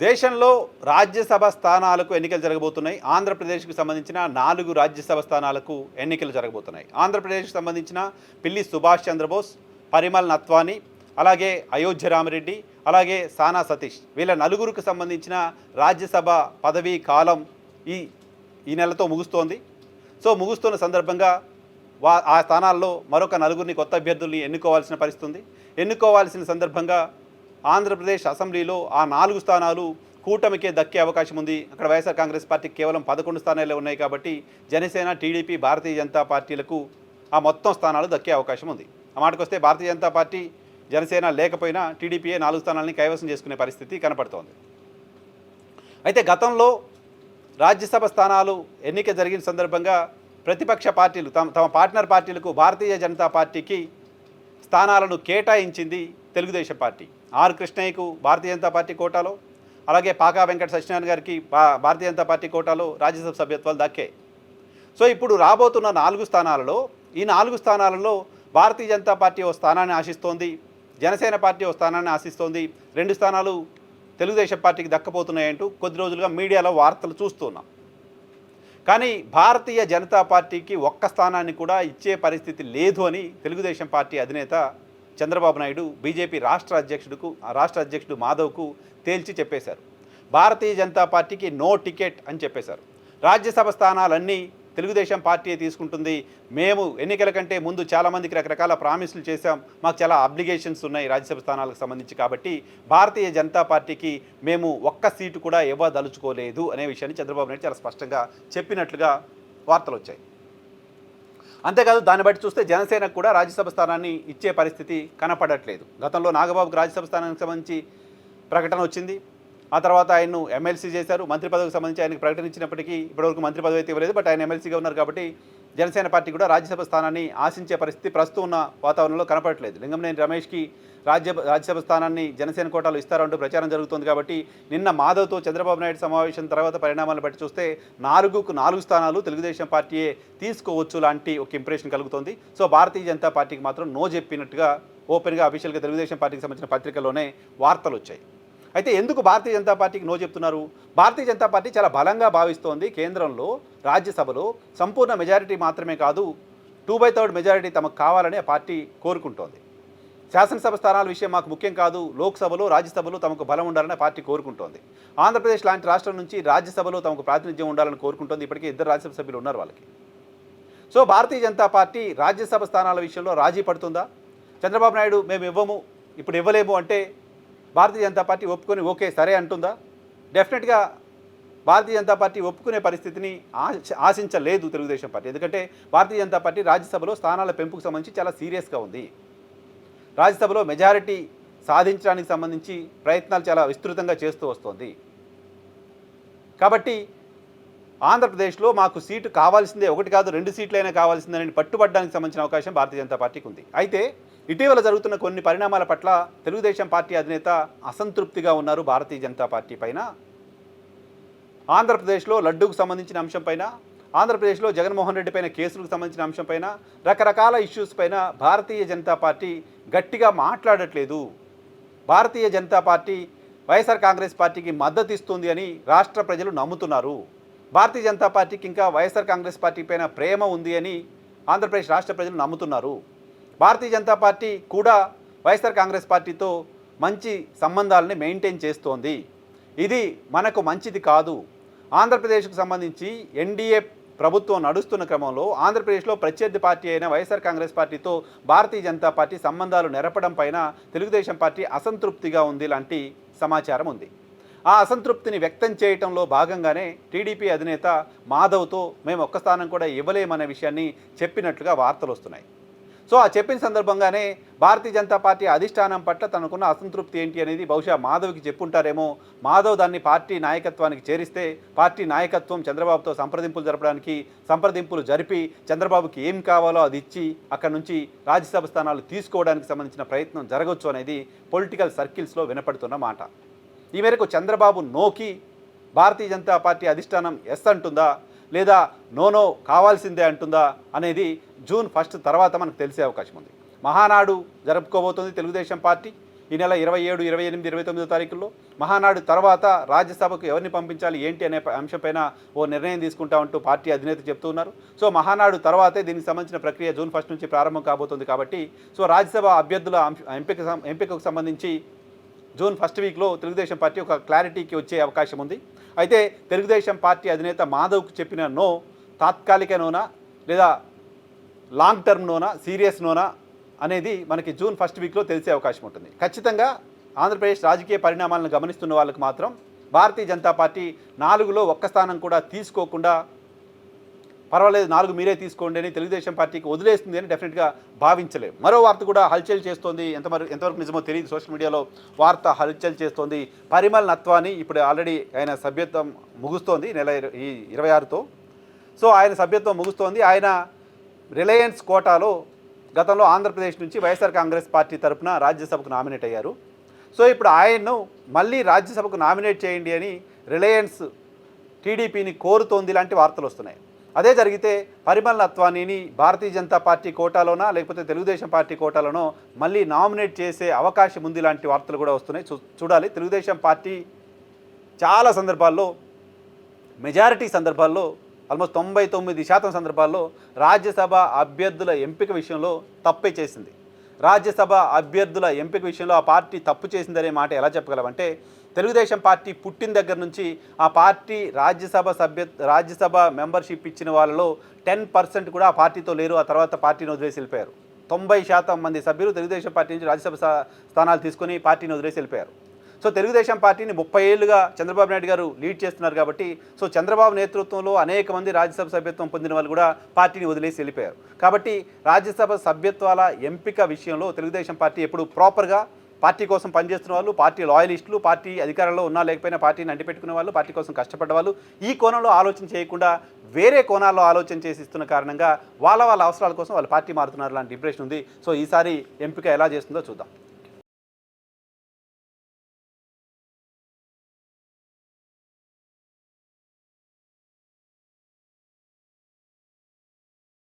దేశంలో రాజ్యసభ స్థానాలకు ఎన్నికలు జరగబోతున్నాయి. ఆంధ్రప్రదేశ్‌కి సంబంధించిన 4 రాజ్యసభ స్థానాలకు ఎన్నికలు జరగబోతున్నాయి. ఆంధ్రప్రదేశ్‌కి సంబంధించిన పిల్లి సుభాష్ చంద్రబోస్, పరిమల్ నత్వాని, అలాగే అయోధ్య రామిరెడ్డి, అలాగే సానా సతీష్ వీళ్ళ నలుగురికి సంబంధించిన రాజ్యసభ పదవీ కాలం ఈ ఈ నెలతో ముగుస్తోంది. సో ముగుస్తున్న సందర్భంగా ఆ స్థానాల్లో మరొక నలుగురిని కొత్త అభ్యర్థుల్ని ఎన్నుకోవాల్సిన పరిస్థితి ఉంది. ఎన్నుకోవాల్సిన సందర్భంగా ఆంధ్రప్రదేశ్ అసెంబ్లీలో ఆ 4 స్థానాలు కూటమికే దక్కే అవకాశం ఉంది. అక్కడ వైఎస్ఆర్ కాంగ్రెస్ పార్టీకి కేవలం 11 స్థానాలే ఉన్నాయి కాబట్టి జనసేన, టీడీపీ, భారతీయ జనతా పార్టీలకు ఆ మొత్తం స్థానాలు దక్కే అవకాశం ఉంది. ఆ మాటకొస్తే భారతీయ జనతా పార్టీ, జనసేన లేకపోయినా టీడీపీయే 4 స్థానాలని కైవసం చేసుకునే పరిస్థితి కనపడుతోంది. అయితే గతంలో రాజ్యసభ స్థానాలు ఎన్నిక జరిగిన సందర్భంగా ప్రతిపక్ష పార్టీలు తమ పార్ట్నర్ పార్టీలకు భారతీయ జనతా పార్టీకి స్థానాలను కేటాయించింది తెలుగుదేశం పార్టీ. ఆర్ కృష్ణయ్యకు భారతీయ జనతా పార్టీ కోటాలో, అలాగే పాకా వెంకట సత్యనారాయణ గారికి భారతీయ జనతా పార్టీ కోటాలో రాజ్యసభ సభ్యత్వాలు దక్కాయి. సో ఇప్పుడు రాబోతున్న 4 స్థానాలలో ఈ 4 స్థానాలలో భారతీయ జనతా పార్టీ ఓ స్థానాన్ని ఆశిస్తోంది, జనసేన పార్టీ ఓ స్థానాన్ని ఆశిస్తోంది. 2 స్థానాలు తెలుగుదేశం పార్టీకి దక్కబోతున్నాయంటూ కొద్ది రోజులుగా మీడియాలో వార్తలు చూస్తున్నాం. కానీ భారతీయ జనతా పార్టీకి ఒక్క స్థానాన్ని కూడా ఇచ్చే పరిస్థితి లేదు అని తెలుగుదేశం పార్టీ అధినేత చంద్రబాబు నాయుడు బీజేపీ రాష్ట్ర అధ్యక్షుడు మాధవ్కు తేల్చి చెప్పేశారు. భారతీయ జనతా పార్టీకి నో టికెట్ అని చెప్పేశారు. రాజ్యసభ స్థానాలన్నీ తెలుగుదేశం పార్టీ తీసుకుంటుంది. మేము ఎన్నికల కంటే ముందు చాలామందికి రకరకాల ప్రామిసులు చేశాం, మాకు చాలా అబ్లిగేషన్స్ ఉన్నాయి రాజ్యసభ స్థానాలకు సంబంధించి, కాబట్టి భారతీయ జనతా పార్టీకి మేము ఒక్క సీటు కూడా ఇవ్వదలుచుకోలేదు అనే విషయాన్ని చంద్రబాబు నాయుడు చాలా స్పష్టంగా చెప్పినట్లుగా వార్తలు వచ్చాయి. అంతేకాదు దాన్ని బట్టి చూస్తే జనసేనకు కూడా రాజ్యసభ స్థానాన్ని ఇచ్చే పరిస్థితి కనపడట్లేదు. గతంలో నాగబాబుకు రాజ్యసభ స్థానానికి సంబంధించి ప్రకటన వచ్చింది. ఆ తర్వాత ఆయన్ను ఎమ్మెల్సీ చేశారు. మంత్రి పదవికి సంబంధించి ఆయనకు ప్రకటన ఇచ్చినప్పటికీ ఇప్పటివరకు మంత్రి పదవి అయితే ఇవ్వలేదు. బట్ ఆయన ఎమ్మెల్సీగా ఉన్నారు కాబట్టి జనసేన పార్టీ కూడా రాజ్యసభ స్థానాన్ని ఆశించే పరిస్థితి ప్రస్తుతం ఉన్న వాతావరణంలో కనపడట్లేదు. లింగంనేని రమేష్కి రాజ్యసభ స్థానాన్ని జనసేన కోటాలో ఇస్తారంటూ ప్రచారం జరుగుతుంది. కాబట్టి నిన్న మాధవ్తో చంద్రబాబు నాయుడు సమావేశం తర్వాత పరిణామాలను బట్టి చూస్తే 4 స్థానాలు తెలుగుదేశం పార్టీయే తీసుకోవచ్చు లాంటి ఒక ఇంప్రెషన్ కలుగుతోంది. సో భారతీయ జనతా పార్టీకి మాత్రం నో చెప్పినట్టుగా ఓపెన్గా అఫీషియల్గా తెలుగుదేశం పార్టీకి సంబంధించిన పత్రికల్లోనే వార్తలు వచ్చాయి. అయితే ఎందుకు భారతీయ జనతా పార్టీకి నో చెప్తున్నారు? భారతీయ జనతా పార్టీ చాలా బలంగా భావిస్తోంది కేంద్రంలో రాజ్యసభలో సంపూర్ణ మెజారిటీ మాత్రమే కాదు 2/3 మెజారిటీ తమకు కావాలని ఆ పార్టీ కోరుకుంటోంది. శాసనసభ స్థానాల విషయం మాకు ముఖ్యం కాదు, లోక్సభలో రాజ్యసభలో తమకు బలం ఉండాలని పార్టీ కోరుకుంటోంది. ఆంధ్రప్రదేశ్ లాంటి రాష్ట్రం నుంచి రాజ్యసభలో తమకు ప్రాతినిధ్యం ఉండాలని కోరుకుంటోంది. ఇప్పటికే 2 రాజ్యసభ సభ్యులు ఉన్నారు వాళ్ళకి. సో భారతీయ జనతా పార్టీ రాజ్యసభ స్థానాల విషయంలో రాజీ పడుతుందా? చంద్రబాబు నాయుడు మేము ఇవ్వము, ఇప్పుడు ఇవ్వలేము అంటే భారతీయ జనతా పార్టీ ఒప్పుకొని ఓకే సరే అంటుందా? డెఫినెట్గా భారతీయ జనతా పార్టీ ఒప్పుకునే పరిస్థితిని ఆశించలేదు తెలుగుదేశం పార్టీ. ఎందుకంటే భారతీయ జనతా పార్టీ రాజ్యసభలో స్థానాల పెంపుకు సంబంధించి చాలా సీరియస్గా ఉంది. రాజ్యసభలో మెజారిటీ సాధించడానికి సంబంధించి ప్రయత్నాలు చాలా విస్తృతంగా చేస్తూ వస్తోంది. కాబట్టి ఆంధ్రప్రదేశ్లో మాకు సీటు కావాల్సిందే, 1 కాదు 2 సీట్లైనా కావాల్సిందని పట్టుబట్టడానికి సంబంధించిన అవకాశం భారతీయ జనతా పార్టీకి ఉంది. అయితే ఇటీవల జరుగుతున్న కొన్ని పరిణామాల పట్ల తెలుగుదేశం పార్టీ అధినేత అసంతృప్తిగా ఉన్నారు. భారతీయ జనతా పార్టీ పైన, ఆంధ్రప్రదేశ్లో లడ్డూకు సంబంధించిన అంశం పైన, ఆంధ్రప్రదేశ్లో జగన్మోహన్ రెడ్డి పైన కేసులకు సంబంధించిన అంశం పైన, రకరకాల ఇష్యూస్ పైన భారతీయ జనతా పార్టీ గట్టిగా మాట్లాడట్లేదు. భారతీయ జనతా పార్టీ వైఎస్ఆర్ కాంగ్రెస్ పార్టీకి మద్దతు ఇస్తుంది అని రాష్ట్ర ప్రజలు నమ్ముతున్నారు. భారతీయ జనతా పార్టీకి ఇంకా వైఎస్ఆర్ కాంగ్రెస్ పార్టీ పైన ప్రేమ ఉంది అని ఆంధ్రప్రదేశ్ రాష్ట్ర ప్రజలు నమ్ముతున్నారు. భారతీయ జనతా పార్టీ కూడా వైఎస్ఆర్ కాంగ్రెస్ పార్టీతో మంచి సంబంధాలని మెయింటైన్ చేస్తోంది. ఇది మనకు మంచిది కాదు. ఆంధ్రప్రదేశ్కు సంబంధించి ఎన్డీఏ ప్రభుత్వం నడుస్తున్న క్రమంలో ఆంధ్రప్రదేశ్లో ప్రత్యర్థి పార్టీ అయిన వైఎస్ఆర్ కాంగ్రెస్ పార్టీతో భారతీయ జనతా పార్టీ సంబంధాలు నెరపడం పైన తెలుగుదేశం పార్టీ అసంతృప్తిగా ఉంది లాంటి సమాచారం ఉంది. ఆ అసంతృప్తిని వ్యక్తం చేయటంలో భాగంగానే టీడీపీ అధినేత మాధవ్తో మేము ఒక్క స్థానం కూడా ఇవ్వలేమనే విషయాన్ని చెప్పినట్లుగా వార్తలు వస్తున్నాయి. సో ఆ చెప్పిన సందర్భంగానే భారతీయ జనతా పార్టీ అధిష్టానం పట్ల తనకున్న అసంతృప్తి ఏంటి అనేది బహుశా మాధవ్కి చెప్పుంటారేమో. మాధవ్ దాన్ని పార్టీ నాయకత్వానికి చేరిస్తే పార్టీ నాయకత్వం చంద్రబాబుతో సంప్రదింపులు జరిపి చంద్రబాబుకి ఏం కావాలో అది ఇచ్చి అక్కడి నుంచి రాజ్యసభ స్థానాలు తీసుకోవడానికి సంబంధించిన ప్రయత్నం జరగవచ్చు అనేది పొలిటికల్ సర్కిల్స్లో వినపడుతున్న మాట. ఈ మేరకు చంద్రబాబు నోకి భారతీయ జనతా పార్టీ అధిష్టానం ఎస్ అంటుందా లేదా నో కావాల్సిందే అంటుందా అనేది జూన్ 1 తర్వాత మనకు తెలిసే అవకాశం ఉంది. మహానాడు జరుపుకోబోతోంది తెలుగుదేశం పార్టీ. ఈ నెల 27, 28, 29 తారీఖుల్లో. మహానాడు తర్వాత రాజ్యసభకు ఎవరిని పంపించాలి ఏంటి అనే అంశంపైన ఓ నిర్ణయం తీసుకుంటామంటూ పార్టీ అధినేత చెప్తూ ఉన్నారు. సో మహానాడు తర్వాతే దీనికి సంబంధించిన ప్రక్రియ జూన్ 1 నుంచి ప్రారంభం కాబోతుంది కాబట్టి సో రాజ్యసభ అభ్యర్థుల ఎంపికకు సంబంధించి జూన్ 1 వీక్లో తెలుగుదేశం పార్టీ ఒక క్లారిటీకి వచ్చే అవకాశం ఉంది. అయితే తెలుగుదేశం పార్టీ అధినేత మాధవ్కు చెప్పిన నో తాత్కాలిక నోనా లేదా లాంగ్ టర్మ్ నోనా సీరియస్ నోనా అనేది మనకి జూన్ 1 వీక్లో తెలిసే అవకాశం ఉంటుంది. ఖచ్చితంగా ఆంధ్రప్రదేశ్ రాజకీయ పరిణామాలను గమనిస్తున్న వాళ్ళకి మాత్రం భారతీయ జనతా పార్టీ 4లో ఒక్క స్థానం కూడా తీసుకోకుండా పర్వాలేదు 4 మీరే తీసుకోండి అని తెలుగుదేశం పార్టీకి వదిలేస్తుంది అని డెఫినెట్గా భావించలేము. మరో వార్త కూడా హల్చల్ చేస్తోంది, ఎంతవరకు నిజమో తెలియదు. సోషల్ మీడియాలో వార్త హల్చల్ చేస్తోంది. పరిమల్ నత్వాని ఇప్పుడు ఆల్రెడీ ఆయన సభ్యత్వం ముగుస్తోంది నెల 26తో. సో ఆయన సభ్యత్వం ముగుస్తోంది. ఆయన రిలయన్స్ కోటాలో గతంలో ఆంధ్రప్రదేశ్ నుంచి వైఎస్ఆర్ కాంగ్రెస్ పార్టీ తరఫున రాజ్యసభకు నామినేట్ అయ్యారు. సో ఇప్పుడు ఆయన్ను మళ్ళీ రాజ్యసభకు నామినేట్ చేయండి అని రిలయన్స్ టీడీపీని కోరుతోంది లాంటి వార్తలు వస్తున్నాయి. అదే జరిగితే పరిమల్ నత్వానీని భారతీయ జనతా పార్టీ కోటాలోనా లేకపోతే తెలుగుదేశం పార్టీ కోటాలోనో మళ్ళీ నామినేట్ చేసే అవకాశం ఉంది లాంటి వార్తలు కూడా వస్తున్నాయి. చూడాలి. తెలుగుదేశం పార్టీ చాలా సందర్భాల్లో మెజారిటీ సందర్భాల్లో ఆల్మోస్ట్ 99% సందర్భాల్లో రాజ్యసభ అభ్యర్థుల ఎంపిక విషయంలో తప్పే చేసింది. రాజ్యసభ అభ్యర్థుల ఎంపిక విషయంలో ఆ పార్టీ తప్పు చేసిందనే మాట ఎలా చెప్పగలమంటే తెలుగుదేశం పార్టీ పుట్టిన దగ్గర నుంచి ఆ పార్టీ రాజ్యసభ మెంబర్షిప్ ఇచ్చిన వాళ్ళలో 10% కూడా ఆ పార్టీతో లేరు. ఆ తర్వాత పార్టీని వదిలేసి వెళ్ళిపోయారు. 90% మంది సభ్యులు తెలుగుదేశం పార్టీ నుంచి రాజ్యసభ స్థానాలు తీసుకొని పార్టీని వదిలేసి వెళ్ళిపోయారు. సో తెలుగుదేశం పార్టీని 30 ఏళ్లుగా చంద్రబాబు నాయుడు గారు లీడ్ చేస్తున్నారు కాబట్టి సో చంద్రబాబు నేతృత్వంలో అనేక మంది రాజ్యసభ సభ్యత్వం పొందిన వాళ్ళు కూడా పార్టీని వదిలేసి వెళ్ళిపోయారు. కాబట్టి రాజ్యసభ సభ్యత్వాల ఎంపిక విషయంలో తెలుగుదేశం పార్టీ ఎప్పుడు ప్రాపర్గా పార్టీ కోసం పనిచేస్తున్న వాళ్ళు, పార్టీ లాయలిస్టులు, పార్టీ అధికారంలో ఉన్నా లేకపోయినా పార్టీని అంటిపెట్టుకునే వాళ్ళు, పార్టీ కోసం కష్టపడ్డ వాళ్ళు ఈ కోణంలో ఆలోచన చేయకుండా వేరే కోణాల్లో ఆలోచన చేసి ఇస్తున్న కారణంగా వాళ్ళ అవసరాల కోసం వాళ్ళు పార్టీ మారుతున్నారు లాంటి ఇంప్రెషన్ ఉంది. సో ఈసారి ఎంపిక ఎలా చేస్తుందో చూద్దాం.